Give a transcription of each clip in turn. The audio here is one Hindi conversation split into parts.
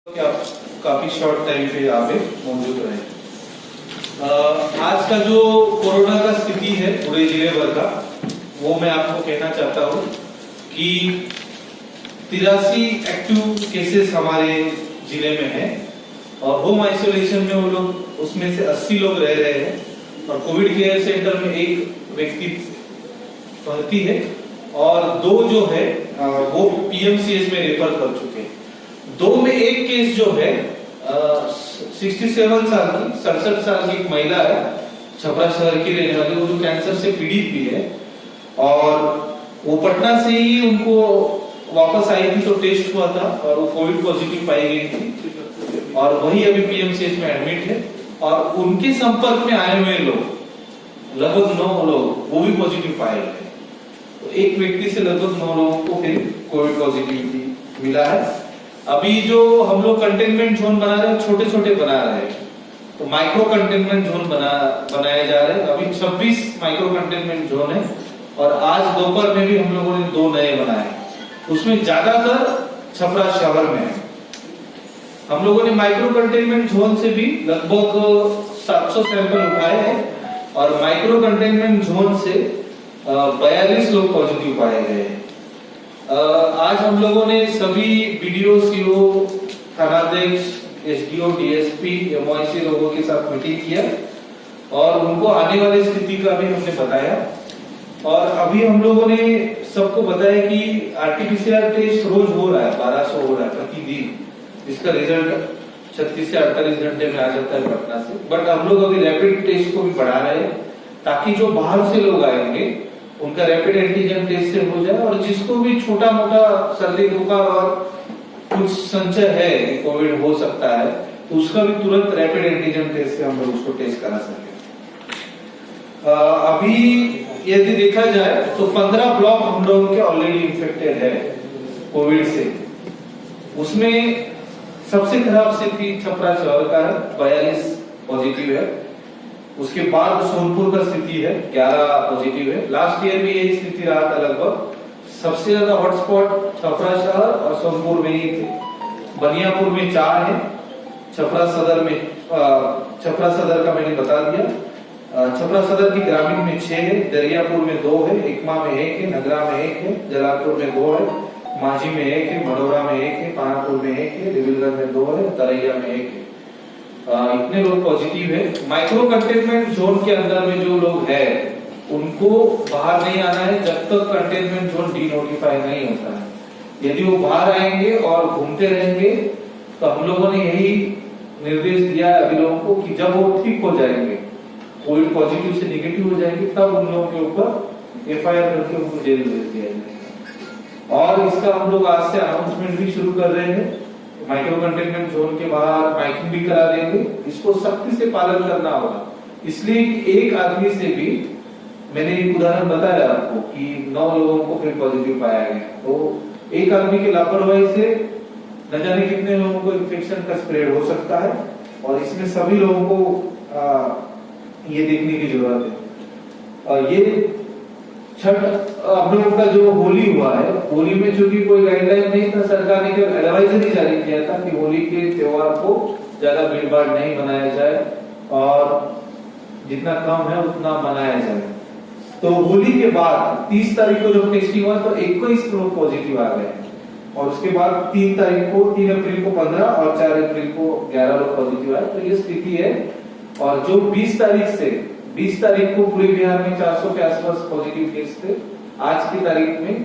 कि आप काफी शॉर्ट टाइम पे यहाँ पे मौजूद रहे। आज का जो कोरोना का स्थिति है पूरे जिले भर का, वो मैं आपको कहना चाहता हूँ कि 83 एक्टिव केसेस हमारे जिले में है और होम आइसोलेशन में वो लोग, उसमें से 80 लोग रह रहे हैं और कोविड केयर सेंटर में एक व्यक्ति भर्ती है और 2 जो है वो पीएमसीएच में रेफर कर चुके हैं। 2 में एक केस जो है 67 साल की 67 साल की एक महिला है, छपरा शहर की रहने वाली, वो जो कैंसर से पीड़ित भी है और वो पटना से ही उनको वापस आई थी तो टेस्ट हुआ था और वो कोविड पॉजिटिव पाई गई थी और वही अभी पीएमसीएच में एडमिट है। और उनके संपर्क में आए हुए लोग लगभग 9 लोग वो भी पॉजिटिव पाए गए, तो एक व्यक्ति से लगभग 9 लोगों को फिर कोविड पॉजिटिविटी मिला है। अभी जो हम लोग कंटेनमेंट जोन बना रहे हैं, छोटे छोटे बना रहे हैं, तो माइक्रो कंटेनमेंट जोन बनाए जा रहे हैं। अभी 26 माइक्रो कंटेनमेंट जोन है और आज दोपहर में भी हम लोगों ने 2 नए बनाए, उसमें ज्यादातर छपरा शहर में है। हम लोगों ने माइक्रो कंटेनमेंट जोन से भी लगभग 700 सैंपल उठाए हैं और माइक्रो कंटेनमेंट जोन से 42 लोग पॉजिटिव पाए गए हैं। आज हम लोगों ने सभी बीडीओ, सीओ, थानाध्यक्ष, एसडीओ, डीएसपी, एमओआईसी लोगों के साथ मीटिंग किया और उनको आने वाली स्थिति का भी हमने बताया। और अभी हम लोगों ने सबको बताया कि आरटीपीसीआर टेस्ट रोज हो रहा है, 1200 हो रहा है प्रतिदिन। इसका रिजल्ट 36 से 48 घंटे में आ जाता है पटना से। बट हम लोग अभी रैपिड टेस्ट को भी बढ़ा रहे हैं ताकि जो बाहर से लोग आएंगे उनका रैपिड एंटीजन टेस्ट से हो जाए और जिसको भी छोटा मोटा सर्दी बुखार और कुछ संशय है कि कोविड हो सकता है तो उसका भी तुरंत रैपिड एंटीजन टेस्ट से हम लोग उसको टेस्ट करा सकें। अभी यदि देखा जाए तो 15 ब्लॉक हम लोगों के ऑलरेडी इन्फेक्टेड है कोविड से। उसमें सबसे खराब स्थिति छपरा शहर का है, 42 पॉजिटिव है। उसके बाद सोनपुर का स्थिति है, 11 पॉजिटिव है। लास्ट ईयर भी यही स्थिति रहा था लगभग। सबसे ज्यादा हॉटस्पॉट छपरा शहर और सोनपुर में ही थे। बनियापुर में 4 है, छपरा सदर का मैंने बता दिया। छपरा सदर की ग्रामीण में 6 है, दरियापुर में 2 है, एकमा में 1 है, नगरा में 1 है, जलालपुर में 2 है, माझी में 1 है, मडोरा में 1 है, पानापुर में 1 है, देवीगंज में 2 है, तरैया में 1 है। इतने लोग पॉजिटिव है। माइक्रो कंटेनमेंट जोन के अंदर में जो लोग हैं उनको बाहर नहीं आना है जब तक कंटेनमेंट जोन डीनोटिफाई नहीं होता है। यदि वो बाहर आएंगे और घूमते रहेंगे तो हम लोगों ने यही निर्देश दिया है अभी लोगों को कि जब वो ठीक हो जाएंगे, कोविड पॉजिटिव से निगेटिव हो जाएंगे, तब उन लोगों के ऊपर एफआईआर करके उनको जेल भेज दिया जाएगा। और इसका हम लोग आज से अनाउंसमेंट भी शुरू कर रहे हैं। माइक्रो कंटेनमेंट जोन के बाहर माइकिंग भी करा देंगे। इसको सख्ती से पालन करना होगा, इसलिए कि एक आदमी से भी, मैंने एक उदाहरण बताया आपको कि 9 लोगों को फिर पॉजिटिव पाया गया, तो एक आदमी की लापरवाही से न जाने कितने लोगों को इन्फेक्शन का स्प्रेड हो सकता है और इसमें सभी लोगों को ये देखने की जरूरत है। और ये छठ हम लोगों का जो होली हुआ है, होली में चूंकि कोई गाइडलाइन नहीं था, सरकार ने केवल एडवाइजरी जारी किया था कि होली के त्योहार को ज्यादा भीड़ भाड़ नहीं मनाया जाए और जितना कम है उतना मनाया जाए। तो होली के बाद 30 तारीख को जब टेस्टिंग हुआ तो 21 लोग पॉजिटिव आ गए और उसके बाद 3 अप्रैल को 15 और 4 अप्रैल को 11 लोग पॉजिटिव आए। तो ये स्थिति है। और जो 20 तारीख को पूरे बिहार में 400 के आसपास पॉजिटिव केस थे, आज की तारीख में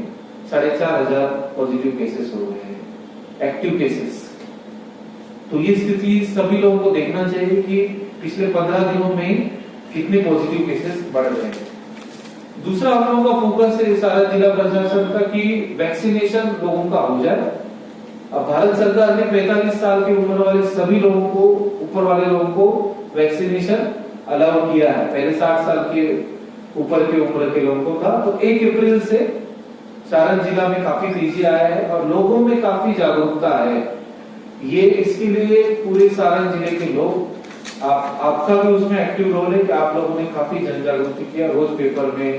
4500 पॉजिटिव केसेस हो गए हैं, एक्टिव केसेस। तो ये स्थिति सभी लोगों को देखना चाहिए कि पिछले 15 दिनों में कितने पॉजिटिव केसेस बढ़ रहे हैं। दूसरा हम लोगों का फोकस है सारा जिला प्रशासन का कि वैक्सीनेशन लोगों का हो जाए। अब भारत सरकार ने 45 साल की उम्र वाले सभी लोगों को, ऊपर वाले लोगों को वैक्सीनेशन अलाउ किया है। पहले 60 साल के ऊपर के उम्र के लोगों को था। तो 1 अप्रैल से सारण जिला में काफी तेजी आया है और लोगों में काफी जागरूकता है। ये इसके लिए पूरे सारण जिले के लोग, आपका भी उसमें एक्टिव रोल है कि आप लोगों ने काफी जन जागृति किया, रोज पेपर में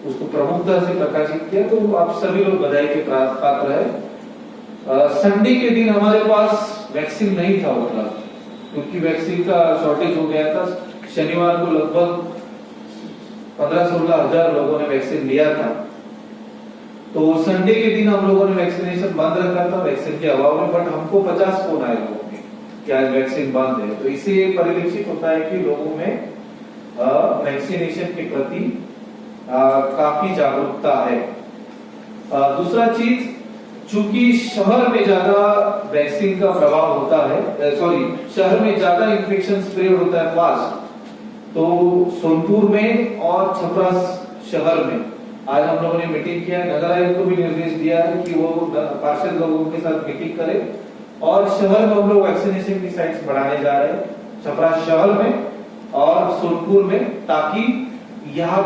उसको प्रमुखता से प्रकाशित किया, तो आप सभी लोग बधाई के पात्र है। संडे के दिन हमारे पास वैक्सीन नहीं था उपलब्ध, क्योंकि वैक्सीन का शॉर्टेज हो गया था। शनिवार को लगभग 15-16 हजार लोगों ने वैक्सीन लिया था। तो संडे के दिन हम लोगों ने वैक्सीनेशन बंद रखा था वैक्सीन के अभाव में, बट हमको 50 फोन आए लोगों के कि आज वैक्सीन बंद है। तो इससे ये परिलक्षित होता है कि लोगों में वैक्सीनेशन के प्रति काफी जागरूकता है। दूसरा चीज, चूंकि शहर में ज्यादा वैक्सीन का प्रभाव होता है, शहर में ज्यादा इन्फेक्शन स्प्रेड होता है फास्ट, तो सोनपुर में और छपरा शहर में आज हम लोगों ने मीटिंग किया है। नगर आयुक्त को भी निर्देश दिया है कि वो पार्षद लोगों के साथ मीटिंग करे और शहर में हम लोग वैक्सीनेशन की साइट्स बढ़ाने जा रहे हैं, छपरा शहर में और सोनपुर में, ताकि यहाँ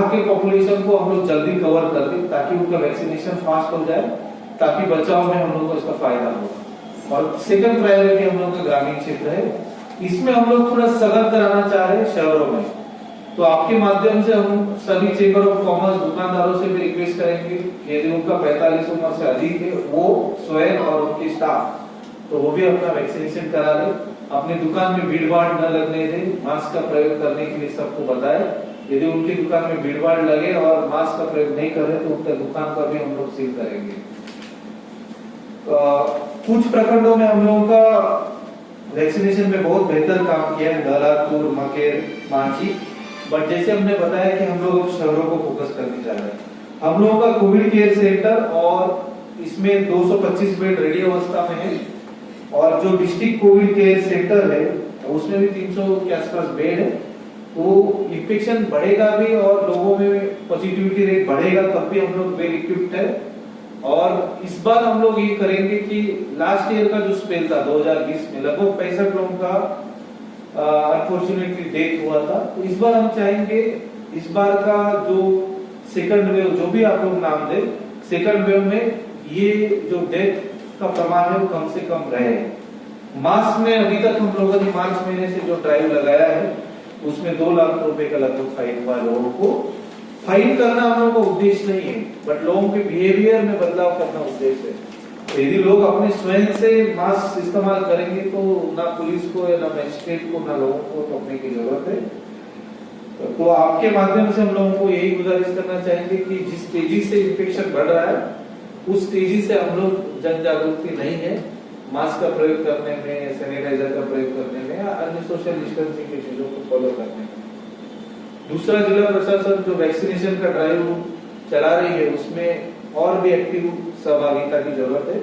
के पॉपुलेशन को हम लोग जल्दी कवर कर दें, ताकि उनका वैक्सीनेशन फास्ट हो जाए, ताकि बचाव में हम लोग को इसका फायदा हो। और सेकंड प्रायोरिटी हम लोग का ग्रामीण क्षेत्र है, इसमें हम लोग थोड़ा सघन कराना चाह रहे हैं शहरों में। तो आपके माध्यम से हम सभी चेंबर ऑफ कॉमर्स दुकानदारों से भी रिक्वेस्ट करेंगे, यदि उनका 45 उम्र से अधिक है, वो स्वयं और उनके स्टाफ तो वो भी अपना वैक्सीनेशन करा ले। अपनी दुकान में भीड़ भाड़ न लगने दे, मास्क का प्रयोग करने के लिए सबको बताए। यदि उनकी दुकान में भीड़ भाड़ लगे और मास्क का प्रयोग नहीं कर रहे तो उनका दुकान पर भी हम लोग सील करेंगे। कुछ प्रखंडों में हम लोगों का वैक्सीनेशन में बहुत बेहतर काम किया है, दौलतपुर, मकेर, मांझी, बट जैसे हमने बताया कि हम लोग शहरों को फोकस करने जा रहे हैं। हम लोगों का कोविड केयर सेंटर और इसमें 225 बेड रेडी अवस्था में है, और जो डिस्ट्रिक्ट कोविड केयर सेंटर है उसमें भी 300 के आसपास बेड है। तो इन्फेक्शन बढ़ेगा भी और लोगों में पॉजिटिविटी रेट बढ़ेगा, तब भी हम लोग वेल इक्विप्ड है। और इस बार हम लोग ये करेंगे कि लास्ट ईयर का जो स्पेल था 2020 में लगभग 65 लोगों का अनफॉर्चुनेटली डेथ हुआ था। तो इस बार हम चाहेंगे इस बार का जो सेकंड वेव, जो भी आप लोग नाम दे, सेकंड वेव में ये जो डेथ का प्रमाण है वो कम से कम रहे। मार्च में अभी तक हम लोगों ने मार्च महीने से जो ड्राइव लगाया है उसमें 2 लाख रुपए का लगभग फाइन हुआ। लोगों को फाइन करना हम लोगों का उद्देश्य नहीं है, बट लोगों के बिहेवियर में बदलाव करना उद्देश्य है। तो यदि लोग अपने स्वयं से मास्क इस्तेमाल करेंगे तो ना पुलिस को या ना मजिस्ट्रेट को ना लोगों को टोकने की जरूरत है। तो आपके माध्यम से हम लोगों को यही गुजारिश करना चाहेंगे कि जिस तेजी से इन्फेक्शन बढ़ रहा है उस तेजी से हम लोग जन जागरूकता नहीं है मास्क का प्रयोग करने में, सैनिटाइजर का प्रयोग करने में या अन्य सोशल डिस्टेंसिंग की चीजों को फॉलो करने में। दूसरा, जिला प्रशासन जो वैक्सीनेशन का ड्राइव चला रही है उसमें और भी एक्टिव सहभागिता की जरूरत है।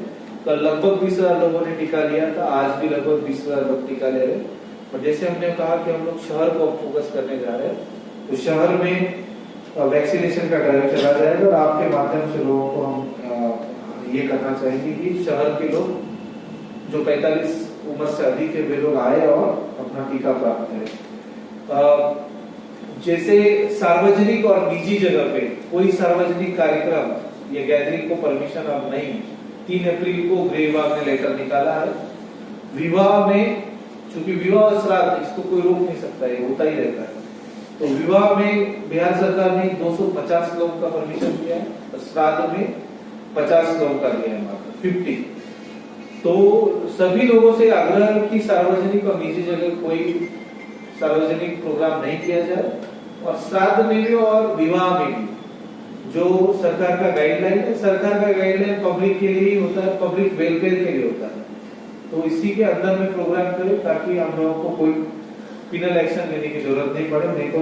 कल लगभग 20,000 लोगों ने टीका लिया था, आज भी लगभग 20,000 लोग टीका ले रहे हैं। और जैसे हमने कहा कि हम लोग शहर को फोकस करने जा रहे हैं, तो शहर में वैक्सीनेशन का ड्राइव चला जाएगा और आपके माध्यम से लोगों को हम ये करना चाहेंगे कि शहर के लोग जो 45 उम्र से अधिक है वे लोग आए और अपना टीका प्राप्त करें। जैसे सार्वजनिक और निजी जगह पे कोई सार्वजनिक कार्यक्रम या गैदरिंग को परमिशन अब नहीं। 3 अप्रैल को गृह विभाग ने लेटर निकाला है। विवाह में, चूंकि विवाह और श्राद्ध इसको कोई रोक नहीं सकता, ये होता ही रहता है, तो विवाह में बिहार सरकार ने 250 लोगों का परमिशन दिया है और श्राद्ध में 50 लोगों का दिया है, मात्र 50। तो सभी लोगों से आग्रह है कि सार्वजनिक और निजी जगह कोई सार्वजनिक प्रोग्राम नहीं किया जाए, और श्राद्ध में भी और विवाह में भी जो सरकार का गाइडलाइन है, सरकार का गाइडलाइन पब्लिक के लिए ही होता है, पब्लिक वेलफेयर के लिए होता है। तो इसी के अंदर में प्रोग्राम करें ताकि हम लोगों को कोई पिनल एक्शन लेने की जरूरत नहीं पड़े, नहीं तो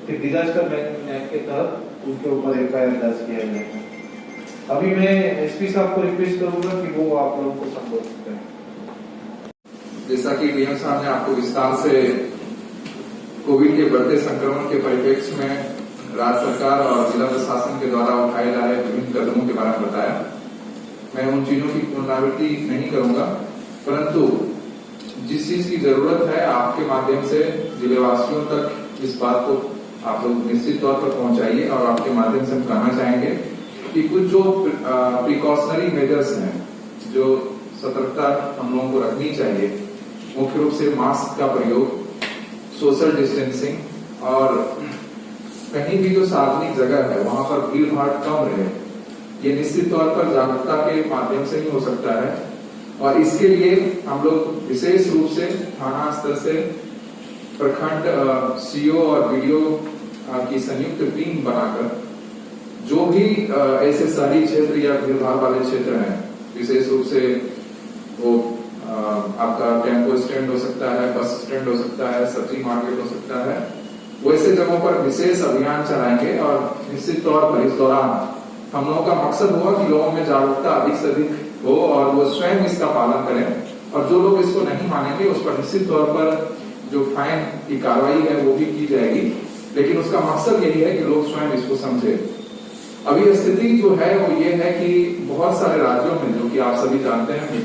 फिर डिजास्टर मैनेजमेंट के तहत उनके ऊपर एफआईआर दर्ज किया जाएगा। अभी मैं एसपी साहब को रिक्वेस्ट करूंगा कि वो आप लोगों को संबोधित करें। जैसा कि डीएम साहब ने आपको विस्तार से कोविड के बढ़ते संक्रमण के परिप्रेक्ष्य में राज्य सरकार और जिला प्रशासन के द्वारा उठाए जा रहे विभिन्न कदमों के बारे में बताया, मैं उन चीजों की पुनरावृत्ति नहीं करूंगा, परंतु जिस चीज की जरूरत है आपके माध्यम से जिलेवासियों तक इस बात को आप लोग निश्चित तौर पर पहुंचाइए। और आपके माध्यम से हम कहना चाहेंगे कि कुछ जो प्रिकॉशनरी मेजर्स हैं, जो सतर्कता हम लोगों को रखनी चाहिए, मुख्य रूप से मास्क का प्रयोग, सोशल डिस्टेंसिंग, और कहीं भी जो सार्वजनिक जगह है वहां पर भीड़ भाड़ कम रहे, ये निश्चित तौर पर जागरूकता के माध्यम से ही हो सकता है। और इसके लिए हम लोग विशेष रूप से थाना स्तर से प्रखंड सीओ और वीडियो की संयुक्त टीम बनाकर जो भी ऐसे शहरी क्षेत्र या भीड़भाड़ वाले क्षेत्र हैं, विशेष रूप से वो आपका टेम्पो स्टैंड हो सकता है, बस स्टैंड हो सकता है, सब्जी मार्केट हो सकता है, वैसे जगहों पर विशेष अभियान चलाएंगे। और निश्चित तौर पर इस दौरान हम लोगों का मकसद होगा कि लोगों में जागरूकता अधिक से अधिक हो और वो स्वयं इसका पालन करें। और जो लोग इसको नहीं मानेंगे उस पर निश्चित तौर पर जो फाइन की कार्रवाई है वो भी की जाएगी, लेकिन उसका मकसद यही है कि लोग स्वयं इसको समझे। अभी स्थिति जो है वो ये है कि बहुत सारे राज्यों में, जो कि आप सभी जानते हैं,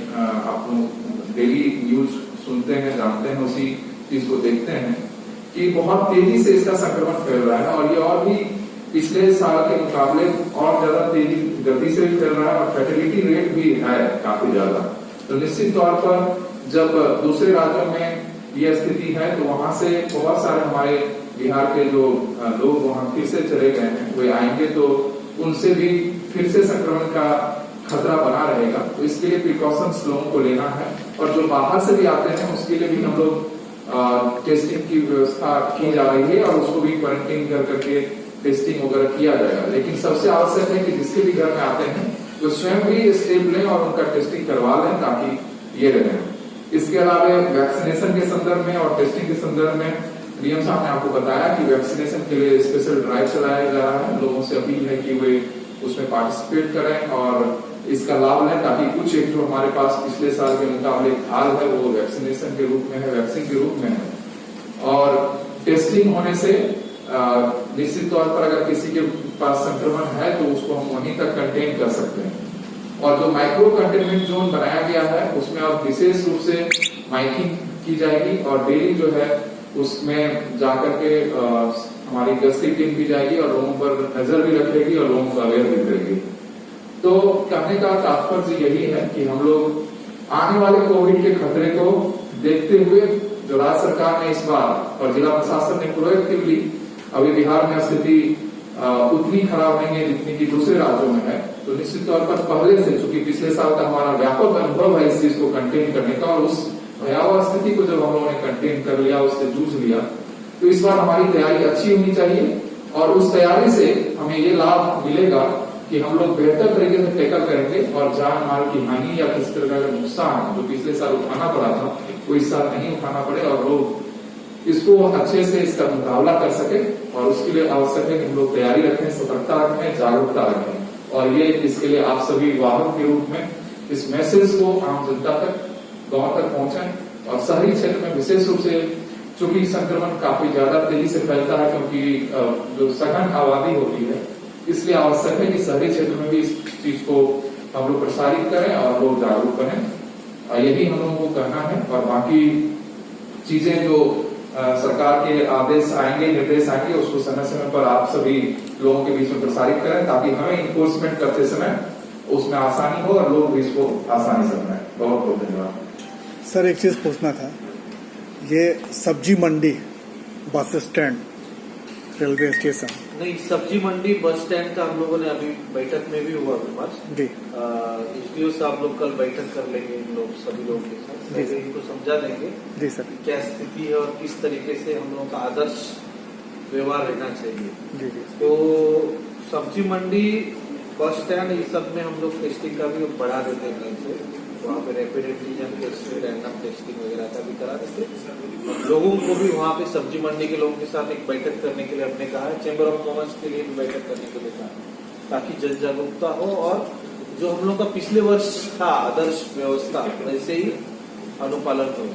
आप डेली न्यूज सुनते हैं, जानते हैं, उसी चीज को देखते हैं कि बहुत तेजी से इसका संक्रमण फैल रहा है और ये और भी पिछले साल के मुकाबले और ज्यादा तेजी गति से फैल रहा है और फर्टिलिटी रेट भी है काफी ज्यादा। तो निश्चित तौर पर जब दूसरे राज्यों में यह स्थिति है तो वहां से बहुत सारे हमारे बिहार के जो लोग वहां फिर से चले गए हैं, वे आएंगे तो उनसे भी फिर से संक्रमण का खतरा बना रहेगा। तो इसके लिए प्रिकॉशंस लोगों को लेना है और जो बाहर से भी आते हैं उसके लिए भी हम लोग टेस्टिंग की व्यवस्था की जा रही है और उसको भी क्वारंटीन कर करके टेस्टिंग वगैरह किया जाएगा। लेकिन सबसे आवश्यक है कि जिसके भी घर में आते हैं वो स्वयं भी स्टेप लें और उनका टेस्टिंग करवा लें ताकि ये रहे। इसके अलावा वैक्सीनेशन के संदर्भ में और टेस्टिंग के संदर्भ में डीएम साहब ने आपको बताया कि वैक्सीनेशन के लिए स्पेशल ड्राइव चलाया जा रहा है। लोगों से अपील है कि वे उसमें पार्टिसिपेट करें और इसका लाभ लें ताकि कुछ एक जो हमारे पास पिछले साल के मुकाबले हाल है वो वैक्सीनेशन के रूप में है, वैक्सीन के रूप में है। और टेस्टिंग होने से निश्चित तौर पर अगर किसी के पास संक्रमण है तो उसको हम वहीं तक कंटेन कर सकते हैं। और जो माइक्रो कंटेनमेंट जोन बनाया गया है उसमें अब विशेष रूप से माइकिंग की जाएगी और डेली जो है उसमें जाकर के हमारी गश्ती टीम भी जाएगी और लोगों पर नजर भी रखेगी और लोगों को अवेयर भी करेगी। तो कहने का तात्पर्य यही है कि हम लोग आने वाले कोविड के खतरे को देखते हुए जो राज्य सरकार ने इस बार और जिला प्रशासन ने प्रोएक्टिवली, अभी बिहार में स्थिति उतनी खराब नहीं है जितनी की दूसरे राज्यों में है, तो निश्चित तौर पर पहले से, चूंकि पिछले साल का हमारा व्यापक अनुभव है इस चीज को कंटेन करने का और उस भयावह स्थिति को जब हम लोगों ने कंटेन कर लिया, उससे जूझ लिया, तो इस बार हमारी तैयारी अच्छी होनी चाहिए और उस तैयारी से हमें ये लाभ मिलेगा कि हम लोग बेहतर तरीके से टैकल करेंगे और जान माल की हानि या किसी तरह का नुकसान जो पिछले साल उठाना पड़ा था वो इस साल नहीं उठाना पड़े और लोग इसको अच्छे से इसका मुकाबला कर सके। और उसके लिए आवश्यक है कि हम लोग तैयारी रखें, सतर्कता रखें, जागरूकता रखें और ये इसके लिए आप सभी वाहक के रूप में इस मैसेज को आम जनता तक, गांव तक पहुंचाएं। और शहरी क्षेत्र में विशेष रूप से चूंकि संक्रमण काफी ज्यादा तेजी से फैलता है क्योंकि जो सघन आबादी होती है, इसलिए आवश्यक है कि शहरी क्षेत्र में भी इस चीज को हम लोग प्रसारित करें और लोग जागरूक बने। यही हम लोगों को करना है और बाकी चीजें जो सरकार के आदेश आएंगे, निर्देश आएंगे, उसको समय समय पर आप सभी लोगों के बीच में प्रसारित करें ताकि हमें इन्फोर्समेंट करते समय उसमें आसानी हो और लोग भी इसको आसानी से बनाए। बहुत बहुत धन्यवाद। सर एक चीज पूछना था, ये सब्जी मंडी, बस स्टैंड, रेलवे स्टेशन, नहीं, सब्जी मंडी बस स्टैंड का हम लोगों ने अभी बैठक में भी हुआ विमर्श जी, एसडीओ साहब लोग कल बैठक कर लेंगे इन लोग सभी लोगों के साथ, पहले इनको समझा देंगे जी सर, क्या स्थिति है और किस तरीके से हम लोगों का आदर्श व्यवहार रहना चाहिए। जी जी, तो सब्जी मंडी, बस स्टैंड, इस सब में हम लोग टेस्टिंग का भी बढ़ा देते हैं कल से, वहाँ पे rapid antigen test, random testing वगैरह का भी करा देते हैं। लोगों को भी वहाँ पे सब्जी मंडी के लोगों के साथ एक बैठक करने के लिए हमने कहा है, चैम्बर ऑफ कॉमर्स के लिए भी बैठक करने के लिए कहा है ताकि जन जागरूकता हो और जो हम लोग का पिछले वर्ष था आदर्श व्यवस्था वैसे ही अनुपालन हो।